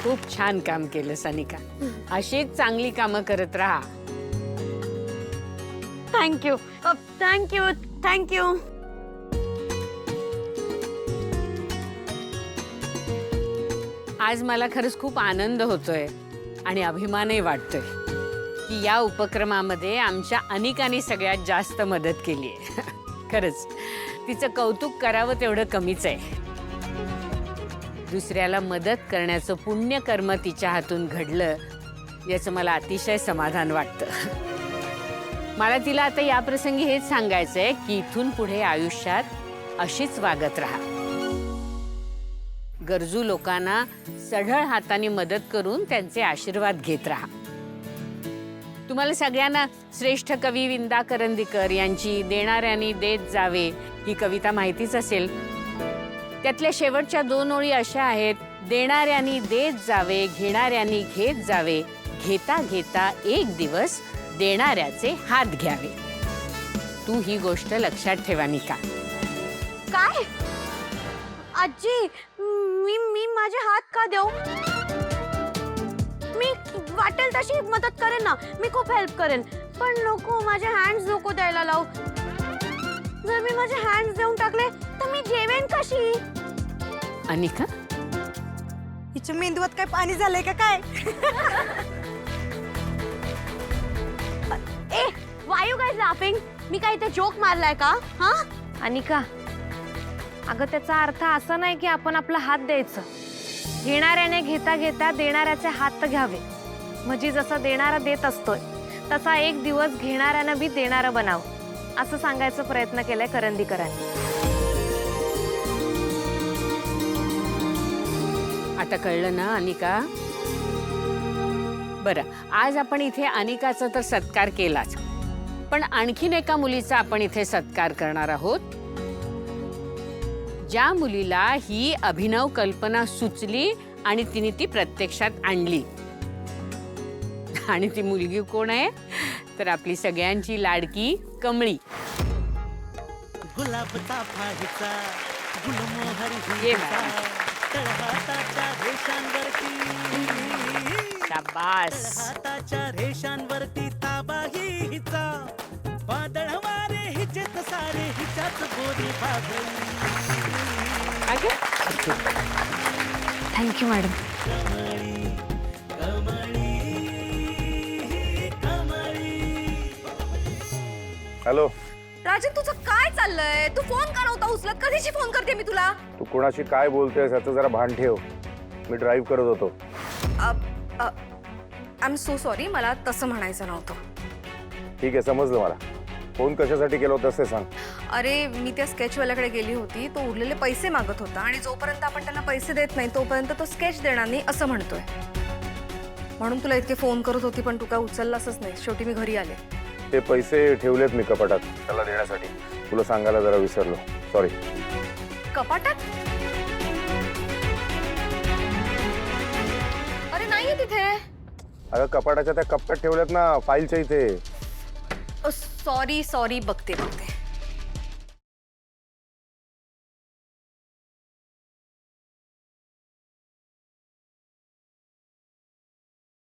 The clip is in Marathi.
खूप छान काम केलंस अनिका. अशीच चांगली कामं करत राहा. Thank you thank you thank you. आज मला खरंच खूप आनंद होतोय आणि अभिमानही वाटतोय की या उपक्रमामध्ये आमच्या अनिकाने सगळ्यात जास्त मदत केली आहे. खरंच तिचं कौतुक करावं तेवढं कमीच आहे. दुसऱ्याला मदत करण्याचं पुण्यकर्म तिच्या हातून घडलं याचं मला अतिशय समाधान वाटतं. मला तिला आता या प्रसंगी हेच सांगायचंय की इथून पुढे आयुष्यात अशीच वागत राहा. गरजू लोकांना सढळ हाताने मदत करून त्यांचे आशीर्वाद घेत राहा. तुम्हाला सगळ्यांना श्रेष्ठ कवी विंदा करंदीकर यांची देणाऱ्यांनी देत जावे ही कविता माहितीच असेल. त्यातल्या शेवटच्या 2 ओळी अशा आहेत, देणाऱ्यांनी देत जावे, घेणाऱ्यांनी घेत जावे, घेता घेता एक दिवस देणाऱ्याचे हात घ्यावे. तू ही गोष्ट लक्षात ठेवा निका. काय आजी, मी माझे हात का देऊ? मी वाटेल तशी मदत करेन ना, मी खूप हेल्प करेन, पण नको माझे हँड्स नको द्यायला लावू. जर मी माझे हँड्स देऊन टाकले तर मी जेवेन कशी? अनिका, हिच्या मेंदूत काय पाणी झालंय का काय? ए, why you guys laughing? मी काय इथे जोक मारलाय का? हा अनिका, अगं त्याचा अर्थ असा नाही की आपण आपला हात द्यायचं. घेणाऱ्याने घेता घेता देणाऱ्याचे हात घ्यावे. म्हणजे जसं देणारा देत असतोय तसा एक दिवस घेणाऱ्यानं बी देणारं बनावं असं सांगायचा प्रयत्न केलाय करंदीकरांनी. आता कळलं ना अनिका? बरं, आज आपण इथे अनिकाचा तर सत्कार केलाच, पण आणखीन एका मुलीचा आपण इथे सत्कार करणार आहोत. ज्या मुलीला ही अभिनव कल्पना सुचली आणि तिने ती प्रत्यक्षात आणली. आणि ती मुलगी कोण आहे? तर आपली सगळ्यांची लाडकी कमळी. गुलाबचा फाहीचा गुलमोहर ये हिचा मॅडम. तळहाताच्या रेषांवरती शाबास. तळहाताच्या रेषांवरती ताबा हिचा वादळ वारे हिचेत सारे हिच्याच गोरी बागली. Thank you madam. Kamli Kamli Kamli. Hello Rajan, तुझं काय चाललंय? तू फोन का नव्हता उचलत? कधीची फोन करते मी तुला. तू कोणाशी काय बोलतेस याचं जरा भान ठेव. मी ड्राईव्ह करत होतो. आय एम सो सॉरी, मला तसं म्हणायचं नव्हतं. ठीक आहे, समजलं मला. फोन कशासाठी केला होतास ते सांग. अरे, मी त्या स्केचवाल्याकडे गेली होती. तो उरलेले पैसे मागत होता आणि जोपर्यंत आपण त्यांना पैसे देत नाही तोपर्यंत तो स्केच देणार नाही असं म्हणतोय. म्हणून तुला इतके फोन करत होती, पण तू काय उचललासच नाही. शेवटी मी घरी आले. ते पैसे ठेवलेत मी कपाटात त्याला देण्यासाठी. तुला सांगायला जरा विसरलो, सॉरी. कपाटात? अरे नाहीये तिथे. अगं कपाटाच्या त्या कप्प्यात ठेवल्यात ना, फाईलच्या इथे. सॉरी सॉरी, बघते.